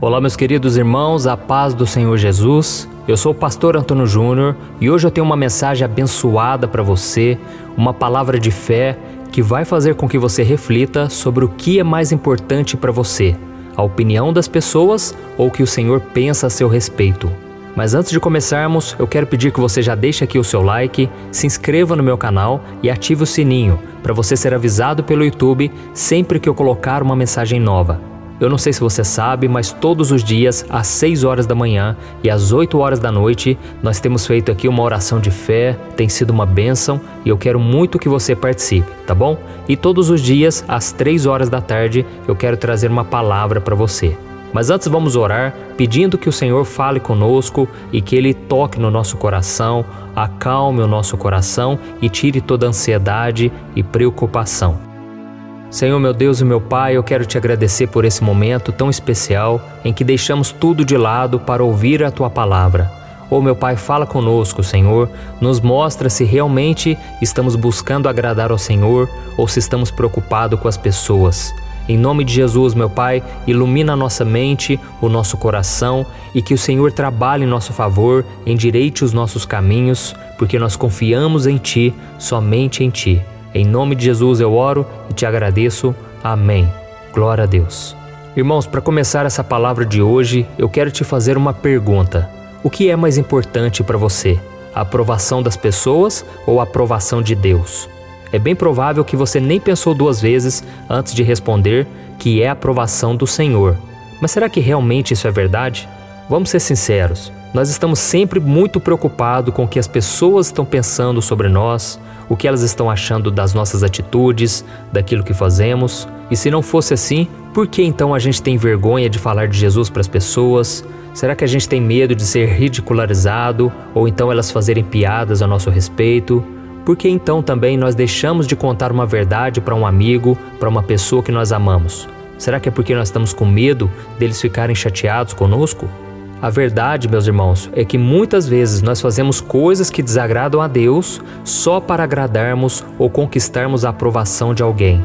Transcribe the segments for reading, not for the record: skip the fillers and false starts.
Olá, meus queridos irmãos, a paz do Senhor Jesus. Eu sou o pastor Antônio Júnior e hoje eu tenho uma mensagem abençoada para você, uma palavra de fé que vai fazer com que você reflita sobre o que é mais importante para você, a opinião das pessoas ou o que o Senhor pensa a seu respeito. Mas antes de começarmos, eu quero pedir que você já deixe aqui o seu like, se inscreva no meu canal e ative o sininho para você ser avisado pelo YouTube sempre que eu colocar uma mensagem nova. Eu não sei se você sabe, mas todos os dias, às 6 horas da manhã e às 8 horas da noite, nós temos feito aqui uma oração de fé, tem sido uma bênção e eu quero muito que você participe, tá bom? E todos os dias, às 3 horas da tarde, eu quero trazer uma palavra para você. Mas antes vamos orar, pedindo que o Senhor fale conosco e que Ele toque no nosso coração, acalme o nosso coração e tire toda a ansiedade e preocupação. Senhor, meu Deus e meu Pai, eu quero te agradecer por esse momento tão especial em que deixamos tudo de lado para ouvir a Tua palavra. Oh, meu Pai, fala conosco, Senhor, nos mostra se realmente estamos buscando agradar ao Senhor ou se estamos preocupados com as pessoas. Em nome de Jesus, meu Pai, ilumina a nossa mente, o nosso coração e que o Senhor trabalhe em nosso favor, endireite os nossos caminhos, porque nós confiamos em Ti, somente em Ti. Em nome de Jesus eu oro e te agradeço. Amém. Glória a Deus. Irmãos, para começar essa palavra de hoje, eu quero te fazer uma pergunta. O que é mais importante para você? A aprovação das pessoas ou a aprovação de Deus? É bem provável que você nem pensou duas vezes antes de responder que é a aprovação do Senhor. Mas será que realmente isso é verdade? Vamos ser sinceros. Nós estamos sempre muito preocupados com o que as pessoas estão pensando sobre nós, o que elas estão achando das nossas atitudes, daquilo que fazemos. E se não fosse assim, por que então a gente tem vergonha de falar de Jesus para as pessoas? Será que a gente tem medo de ser ridicularizado ou então elas fazerem piadas a nosso respeito? Por que então também nós deixamos de contar uma verdade para um amigo, para uma pessoa que nós amamos? Será que é porque nós estamos com medo deles ficarem chateados conosco? A verdade, meus irmãos, é que muitas vezes nós fazemos coisas que desagradam a Deus só para agradarmos ou conquistarmos a aprovação de alguém.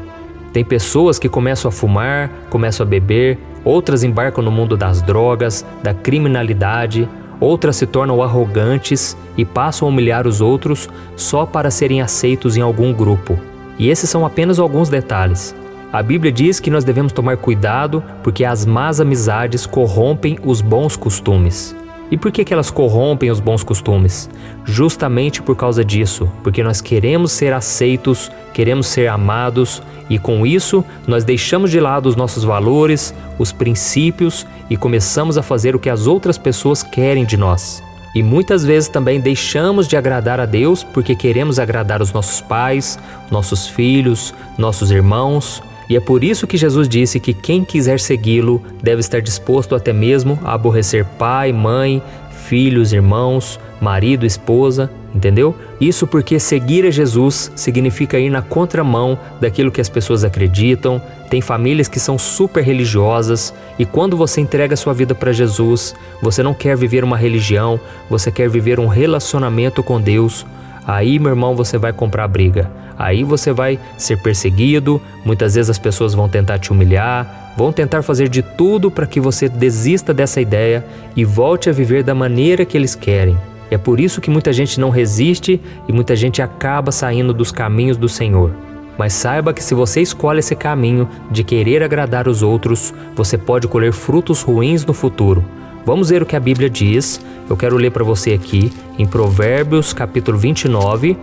Tem pessoas que começam a fumar, começam a beber, outras embarcam no mundo das drogas, da criminalidade, outras se tornam arrogantes e passam a humilhar os outros só para serem aceitos em algum grupo. E esses são apenas alguns detalhes. A Bíblia diz que nós devemos tomar cuidado porque as más amizades corrompem os bons costumes. E por que elas corrompem os bons costumes? Justamente por causa disso, porque nós queremos ser aceitos, queremos ser amados e com isso nós deixamos de lado os nossos valores, os princípios e começamos a fazer o que as outras pessoas querem de nós. E muitas vezes também deixamos de agradar a Deus porque queremos agradar os nossos pais, nossos filhos, nossos irmãos. E é por isso que Jesus disse que quem quiser segui-lo deve estar disposto até mesmo a aborrecer pai, mãe, filhos, irmãos, marido, esposa, entendeu? Isso porque seguir a Jesus significa ir na contramão daquilo que as pessoas acreditam. Tem famílias que são super religiosas e quando você entrega sua vida para Jesus, você não quer viver uma religião, você quer viver um relacionamento com Deus. Aí, meu irmão, você vai comprar briga. Aí você vai ser perseguido, muitas vezes as pessoas vão tentar te humilhar, vão tentar fazer de tudo para que você desista dessa ideia e volte a viver da maneira que eles querem. É por isso que muita gente não resiste e muita gente acaba saindo dos caminhos do Senhor. Mas saiba que se você escolhe esse caminho de querer agradar os outros, você pode colher frutos ruins no futuro. Vamos ver o que a Bíblia diz. Eu quero ler para você aqui em Provérbios capítulo 29,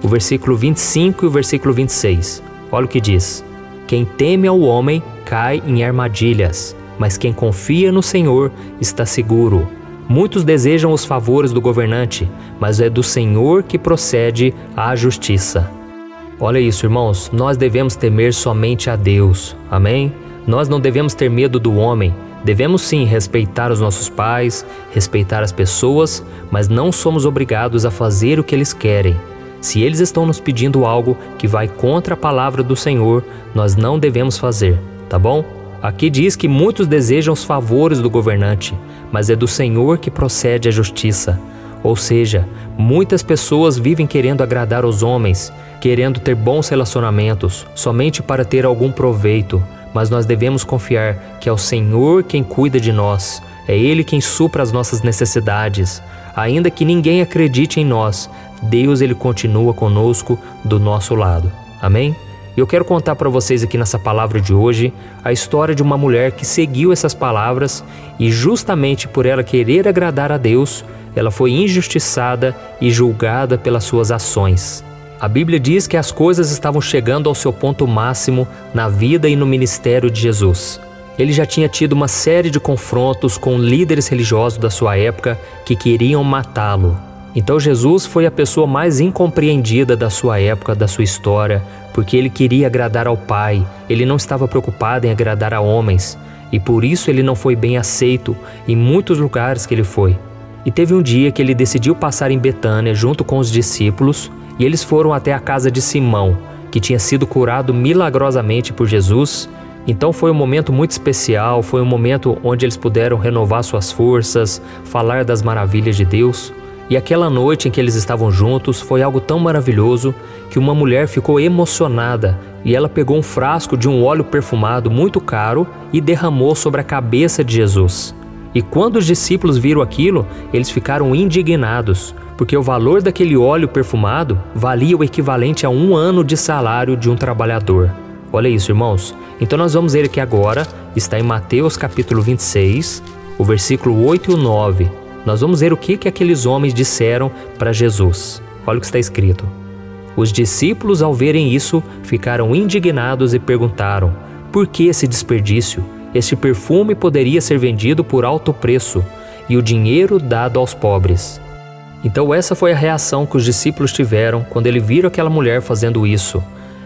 o versículo 25 e o versículo 26. Olha o que diz. Quem teme ao homem cai em armadilhas, mas quem confia no Senhor está seguro. Muitos desejam os favores do governante, mas é do Senhor que procede a justiça. Olha isso, irmãos, nós devemos temer somente a Deus, amém? Nós não devemos ter medo do homem. Devemos sim respeitar os nossos pais, respeitar as pessoas, mas não somos obrigados a fazer o que eles querem. Se eles estão nos pedindo algo que vai contra a palavra do Senhor, nós não devemos fazer, tá bom? Aqui diz que muitos desejam os favores do governante, mas é do Senhor que procede a justiça. Ou seja, muitas pessoas vivem querendo agradar os homens, querendo ter bons relacionamentos, somente para ter algum proveito, mas nós devemos confiar que é o Senhor quem cuida de nós, é Ele quem supra as nossas necessidades. Ainda que ninguém acredite em nós, Deus Ele continua conosco do nosso lado. Amém? E eu quero contar para vocês aqui nessa palavra de hoje a história de uma mulher que seguiu essas palavras e justamente por ela querer agradar a Deus, ela foi injustiçada e julgada pelas suas ações. A Bíblia diz que as coisas estavam chegando ao seu ponto máximo na vida e no ministério de Jesus. Ele já tinha tido uma série de confrontos com líderes religiosos da sua época que queriam matá-lo. Então Jesus foi a pessoa mais incompreendida da sua época, da sua história, porque ele queria agradar ao Pai, ele não estava preocupado em agradar a homens, e por isso ele não foi bem aceito em muitos lugares que ele foi. E teve um dia que ele decidiu passar em Betânia junto com os discípulos, e eles foram até a casa de Simão, que tinha sido curado milagrosamente por Jesus. Então foi um momento muito especial, foi um momento onde eles puderam renovar suas forças, falar das maravilhas de Deus. E aquela noite em que eles estavam juntos foi algo tão maravilhoso que uma mulher ficou emocionada e ela pegou um frasco de um óleo perfumado muito caro e derramou sobre a cabeça de Jesus. E quando os discípulos viram aquilo, eles ficaram indignados, porque o valor daquele óleo perfumado valia o equivalente a 1 ano de salário de um trabalhador. Olha isso, irmãos. Então nós vamos ler aqui agora, está em Mateus capítulo 26, o versículo 8 e o 9. Nós vamos ver o que aqueles homens disseram para Jesus. Olha o que está escrito. Os discípulos, ao verem isso, ficaram indignados e perguntaram: por que esse desperdício? Este perfume poderia ser vendido por alto preço e o dinheiro dado aos pobres. Então essa foi a reação que os discípulos tiveram quando eles viram aquela mulher fazendo isso.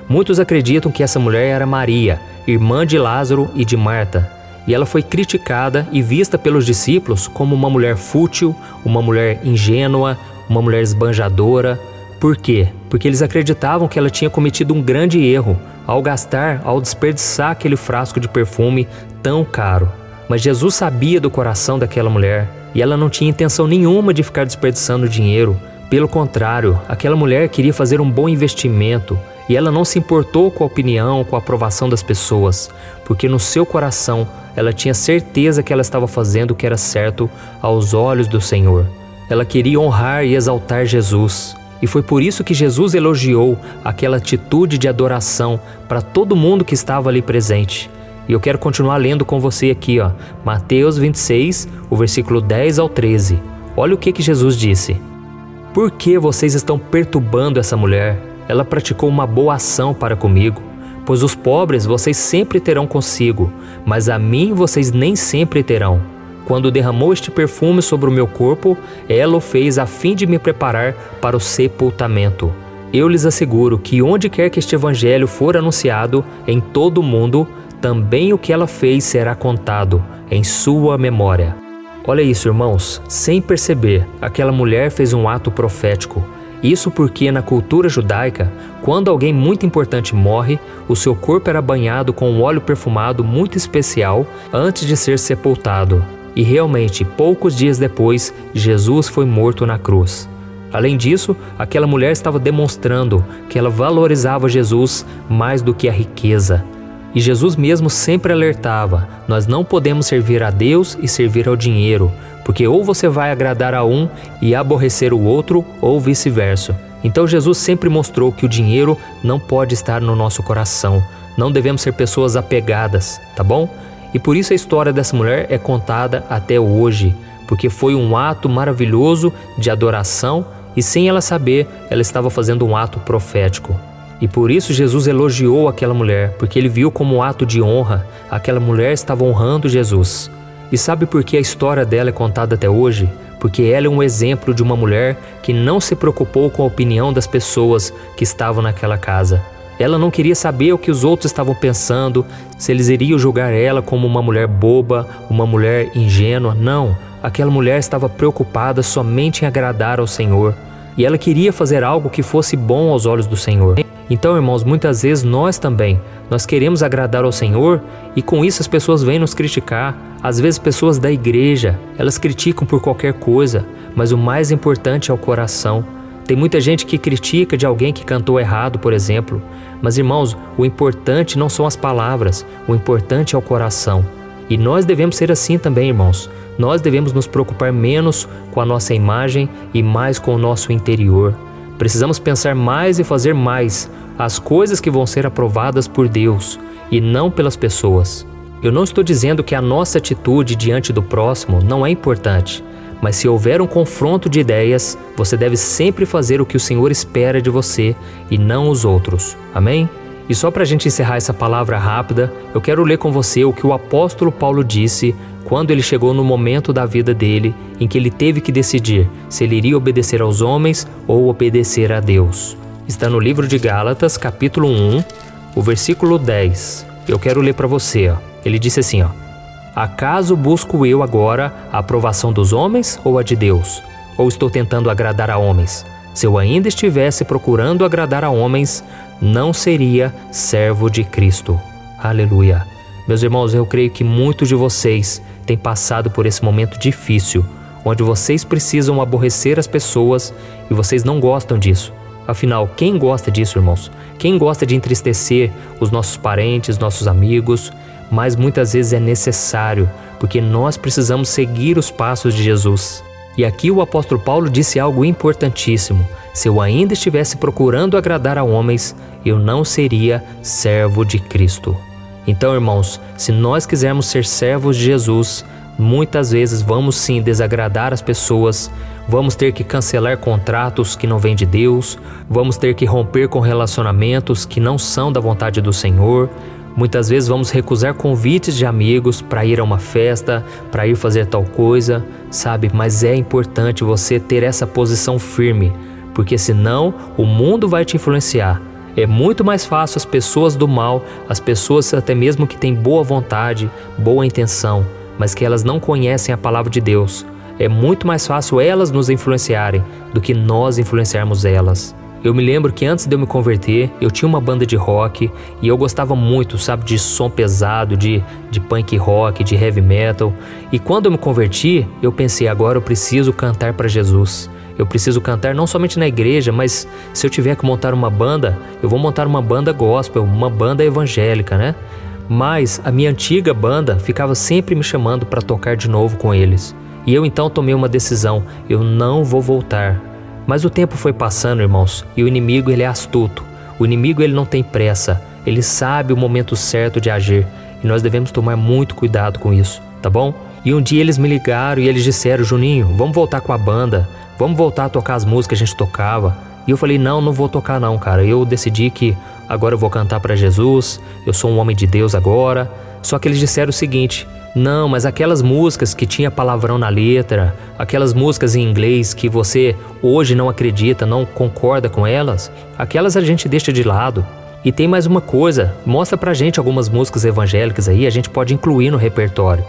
Muitos acreditam que essa mulher era Maria, irmã de Lázaro e de Marta, e ela foi criticada e vista pelos discípulos como uma mulher fútil, uma mulher ingênua, uma mulher esbanjadora. Por quê? Porque eles acreditavam que ela tinha cometido um grande erro ao desperdiçar aquele frasco de perfume tão caro. Mas Jesus sabia do coração daquela mulher e ela não tinha intenção nenhuma de ficar desperdiçando dinheiro. Pelo contrário, aquela mulher queria fazer um bom investimento e ela não se importou com a opinião, com a aprovação das pessoas, porque no seu coração ela tinha certeza que ela estava fazendo o que era certo aos olhos do Senhor. Ela queria honrar e exaltar Jesus. E foi por isso que Jesus elogiou aquela atitude de adoração para todo mundo que estava ali presente. E eu quero continuar lendo com você aqui, Mateus 26, o versículo 10 ao 13. Olha o que Jesus disse. Por que vocês estão perturbando essa mulher? Ela praticou uma boa ação para comigo. Pois os pobres vocês sempre terão consigo, mas a mim vocês nem sempre terão. Quando derramou este perfume sobre o meu corpo, ela o fez a fim de me preparar para o sepultamento. Eu lhes asseguro que onde quer que este evangelho for anunciado em todo o mundo, também o que ela fez será contado em sua memória. Olha isso, irmãos, sem perceber, aquela mulher fez um ato profético. Isso porque na cultura judaica, quando alguém muito importante morre, o seu corpo era banhado com um óleo perfumado muito especial antes de ser sepultado. E realmente, poucos dias depois, Jesus foi morto na cruz. Além disso, aquela mulher estava demonstrando que ela valorizava Jesus mais do que a riqueza. E Jesus mesmo sempre alertava: nós não podemos servir a Deus e servir ao dinheiro, porque ou você vai agradar a um e aborrecer o outro, ou vice-versa. Então Jesus sempre mostrou que o dinheiro não pode estar no nosso coração. Não devemos ser pessoas apegadas, tá bom? E por isso a história dessa mulher é contada até hoje, porque foi um ato maravilhoso de adoração e sem ela saber, ela estava fazendo um ato profético. E por isso Jesus elogiou aquela mulher, porque ele viu como um ato de honra, aquela mulher estava honrando Jesus. E sabe por que a história dela é contada até hoje? Porque ela é um exemplo de uma mulher que não se preocupou com a opinião das pessoas que estavam naquela casa. Ela não queria saber o que os outros estavam pensando, se eles iriam julgar ela como uma mulher boba, uma mulher ingênua. Não, aquela mulher estava preocupada somente em agradar ao Senhor. E ela queria fazer algo que fosse bom aos olhos do Senhor. Então, irmãos, muitas vezes nós também, nós queremos agradar ao Senhor e com isso as pessoas vêm nos criticar. Às vezes pessoas da igreja, elas criticam por qualquer coisa, mas o mais importante é o coração. Tem muita gente que critica de alguém que cantou errado, por exemplo. Mas, irmãos, o importante não são as palavras, o importante é o coração. E nós devemos ser assim também, irmãos. Nós devemos nos preocupar menos com a nossa imagem e mais com o nosso interior. Precisamos pensar mais e fazer mais as coisas que vão ser aprovadas por Deus e não pelas pessoas. Eu não estou dizendo que a nossa atitude diante do próximo não é importante, mas se houver um confronto de ideias, você deve sempre fazer o que o Senhor espera de você e não os outros. Amém? E só para a gente encerrar essa palavra rápida, eu quero ler com você o que o apóstolo Paulo disse quando ele chegou no momento da vida dele em que ele teve que decidir se ele iria obedecer aos homens ou obedecer a Deus. Está no livro de Gálatas, capítulo 1, o versículo 10. Eu quero ler para você. Ele disse assim, acaso busco eu agora a aprovação dos homens ou a de Deus? Ou estou tentando agradar a homens? Se eu ainda estivesse procurando agradar a homens, não seria servo de Cristo. Aleluia. Meus irmãos, eu creio que muitos de vocês têm passado por esse momento difícil, onde vocês precisam aborrecer as pessoas e vocês não gostam disso. Afinal, quem gosta disso, irmãos? Quem gosta de entristecer os nossos parentes, nossos amigos? Mas muitas vezes é necessário, porque nós precisamos seguir os passos de Jesus. E aqui o apóstolo Paulo disse algo importantíssimo. Se eu ainda estivesse procurando agradar a homens, eu não seria servo de Cristo. Então, irmãos, se nós quisermos ser servos de Jesus, muitas vezes vamos sim desagradar as pessoas, vamos ter que cancelar contratos que não vêm de Deus, vamos ter que romper com relacionamentos que não são da vontade do Senhor. Muitas vezes vamos recusar convites de amigos para ir a uma festa, para ir fazer tal coisa, sabe? Mas é importante você ter essa posição firme, porque senão o mundo vai te influenciar. É muito mais fácil as pessoas do mal, as pessoas até mesmo que têm boa vontade, boa intenção, mas que elas não conhecem a palavra de Deus. É muito mais fácil elas nos influenciarem do que nós influenciarmos elas. Eu me lembro que antes de eu me converter, eu tinha uma banda de rock e eu gostava muito, sabe, de som pesado, de punk rock, de heavy metal. E quando eu me converti, eu pensei, agora eu preciso cantar para Jesus. Eu preciso cantar não somente na igreja, mas se eu tiver que montar uma banda, eu vou montar uma banda gospel, uma banda evangélica, né? Mas a minha antiga banda ficava sempre me chamando para tocar de novo com eles. E eu então tomei uma decisão, eu não vou voltar. Mas o tempo foi passando, irmãos, e o inimigo ele é astuto. O inimigo ele não tem pressa, ele sabe o momento certo de agir. E nós devemos tomar muito cuidado com isso, tá bom? E um dia eles me ligaram e eles disseram, Juninho, vamos voltar com a banda, vamos voltar a tocar as músicas que a gente tocava. E eu falei, não vou tocar não, cara. Eu decidi que agora eu vou cantar para Jesus, eu sou um homem de Deus agora. Só que eles disseram o seguinte, não, mas aquelas músicas que tinha palavrão na letra, aquelas músicas em inglês que você hoje não acredita, não concorda com elas, aquelas a gente deixa de lado. E tem mais uma coisa, mostra pra gente algumas músicas evangélicas aí, a gente pode incluir no repertório.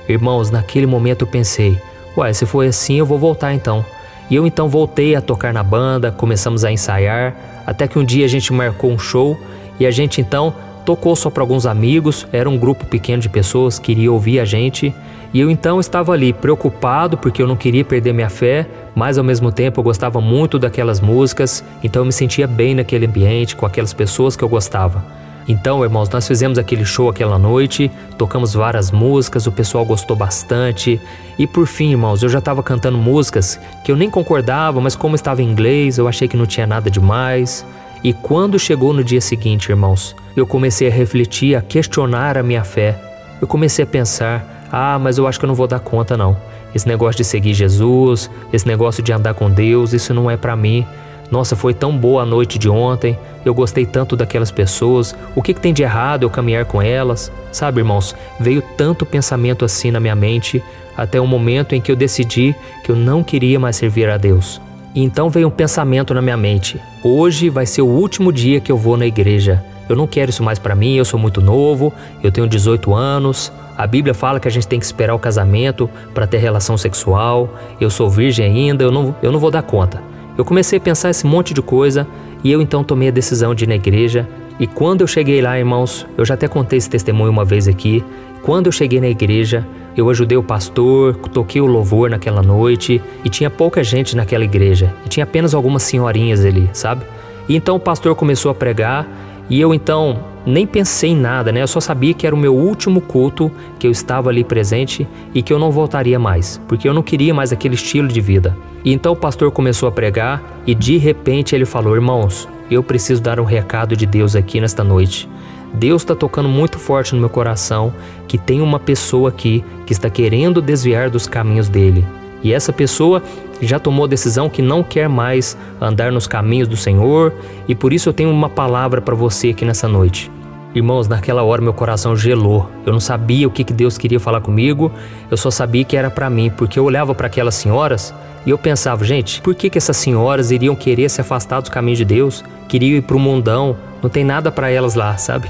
Irmãos, naquele momento eu pensei, uai, se foi assim eu vou voltar então. E eu então voltei a tocar na banda, começamos a ensaiar, até que um dia a gente marcou um show e a gente então tocou só para alguns amigos, era um grupo pequeno de pessoas que iria ouvir a gente. E eu então estava ali preocupado porque eu não queria perder minha fé, mas ao mesmo tempo eu gostava muito daquelas músicas, então eu me sentia bem naquele ambiente, com aquelas pessoas que eu gostava. Então, irmãos, nós fizemos aquele show aquela noite, tocamos várias músicas, o pessoal gostou bastante. E por fim, irmãos, eu já estava cantando músicas que eu nem concordava, mas como estava em inglês, eu achei que não tinha nada demais. E quando chegou no dia seguinte, irmãos, eu comecei a refletir, a questionar a minha fé. Eu comecei a pensar, mas eu acho que eu não vou dar conta não. Esse negócio de seguir Jesus, esse negócio de andar com Deus, isso não é para mim. Nossa, foi tão boa a noite de ontem, eu gostei tanto daquelas pessoas, o que tem de errado eu caminhar com elas? Sabe, irmãos, veio tanto pensamento assim na minha mente, até o momento em que eu decidi que eu não queria mais servir a Deus. E então veio um pensamento na minha mente, hoje vai ser o último dia que eu vou na igreja. Eu não quero isso mais para mim, eu sou muito novo, eu tenho 18 anos, a Bíblia fala que a gente tem que esperar o casamento para ter relação sexual, eu sou virgem ainda, eu não vou dar conta. Eu comecei a pensar esse monte de coisa e eu então tomei a decisão de ir na igreja. E quando eu cheguei lá, irmãos, eu já até contei esse testemunho uma vez aqui, Quando eu cheguei na igreja, eu ajudei o pastor, toquei o louvor naquela noite e tinha pouca gente naquela igreja. E tinha apenas algumas senhorinhas ali, sabe? E então o pastor começou a pregar e eu então nem pensei em nada, né? Eu só sabia que era o meu último culto, que eu estava ali presente e que eu não voltaria mais, porque eu não queria mais aquele estilo de vida. E então o pastor começou a pregar e de repente ele falou: irmãos, eu preciso dar um recado de Deus aqui nesta noite. Deus está tocando muito forte no meu coração que tem uma pessoa aqui que está querendo desviar dos caminhos dele. E essa pessoa já tomou a decisão que não quer mais andar nos caminhos do Senhor, e por isso eu tenho uma palavra para você aqui nessa noite. Irmãos, naquela hora meu coração gelou. Eu não sabia o que Deus queria falar comigo, eu só sabia que era para mim, porque eu olhava para aquelas senhoras e eu pensava: gente, por que essas senhoras iriam querer se afastar dos caminhos de Deus? Queriam ir para o mundão, não tem nada para elas lá, sabe?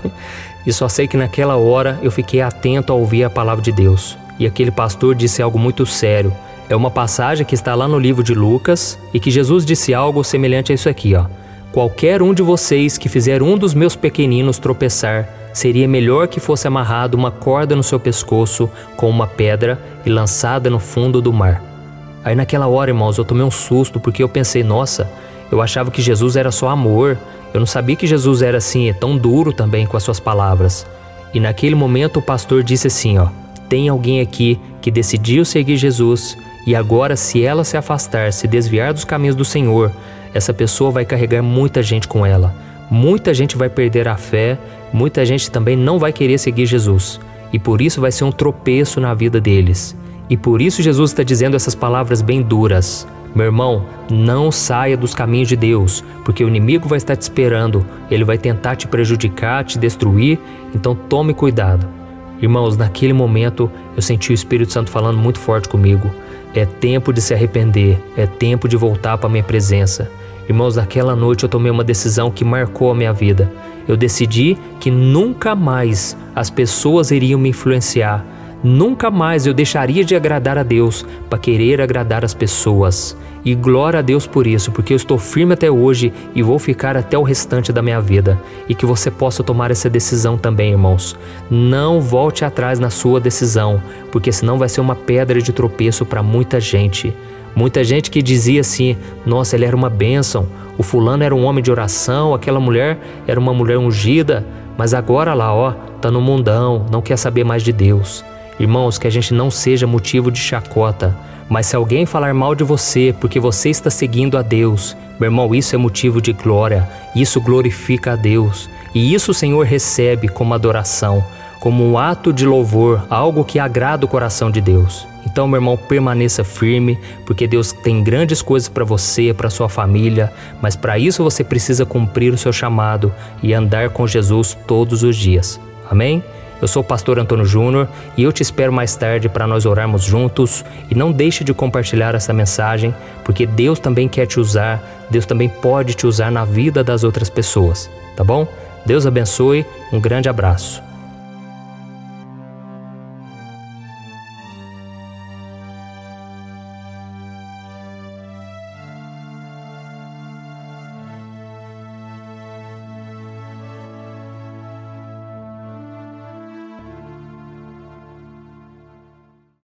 E só sei que naquela hora eu fiquei atento a ouvir a palavra de Deus. E aquele pastor disse algo muito sério. É uma passagem que está lá no livro de Lucas e que Jesus disse algo semelhante a isso aqui, ó. Qualquer um de vocês que fizer um dos meus pequeninos tropeçar, seria melhor que fosse amarrado uma corda no seu pescoço com uma pedra e lançada no fundo do mar. Aí naquela hora, irmãos, eu tomei um susto porque eu pensei: nossa, eu achava que Jesus era só amor. Eu não sabia que Jesus era assim, tão duro também com as suas palavras. E naquele momento o pastor disse assim, ó: tem alguém aqui que decidiu seguir Jesus e agora, se ela se afastar, se desviar dos caminhos do Senhor, essa pessoa vai carregar muita gente com ela. Muita gente vai perder a fé, muita gente também não vai querer seguir Jesus. E por isso vai ser um tropeço na vida deles. E por isso Jesus está dizendo essas palavras bem duras. Meu irmão, não saia dos caminhos de Deus, porque o inimigo vai estar te esperando. Ele vai tentar te prejudicar, te destruir, então tome cuidado. Irmãos, naquele momento eu senti o Espírito Santo falando muito forte comigo. É tempo de se arrepender, é tempo de voltar para a minha presença. Irmãos, naquela noite eu tomei uma decisão que marcou a minha vida. Eu decidi que nunca mais as pessoas iriam me influenciar. Nunca mais eu deixaria de agradar a Deus para querer agradar as pessoas. E glória a Deus por isso, porque eu estou firme até hoje e vou ficar até o restante da minha vida. E que você possa tomar essa decisão também, irmãos. Não volte atrás na sua decisão, porque senão vai ser uma pedra de tropeço para muita gente. Muita gente que dizia assim: nossa, ele era uma bênção, o fulano era um homem de oração, aquela mulher era uma mulher ungida, mas agora lá, ó, tá no mundão, não quer saber mais de Deus. Irmãos, que a gente não seja motivo de chacota, mas se alguém falar mal de você porque você está seguindo a Deus, meu irmão, isso é motivo de glória, isso glorifica a Deus, e isso o Senhor recebe como adoração, como um ato de louvor, algo que agrada o coração de Deus. Então, meu irmão, permaneça firme, porque Deus tem grandes coisas para você, para sua família, mas para isso você precisa cumprir o seu chamado e andar com Jesus todos os dias. Amém? Eu sou o pastor Antônio Júnior e eu te espero mais tarde para nós orarmos juntos. E não deixe de compartilhar essa mensagem, porque Deus também quer te usar, Deus também pode te usar na vida das outras pessoas, tá bom? Deus abençoe, um grande abraço.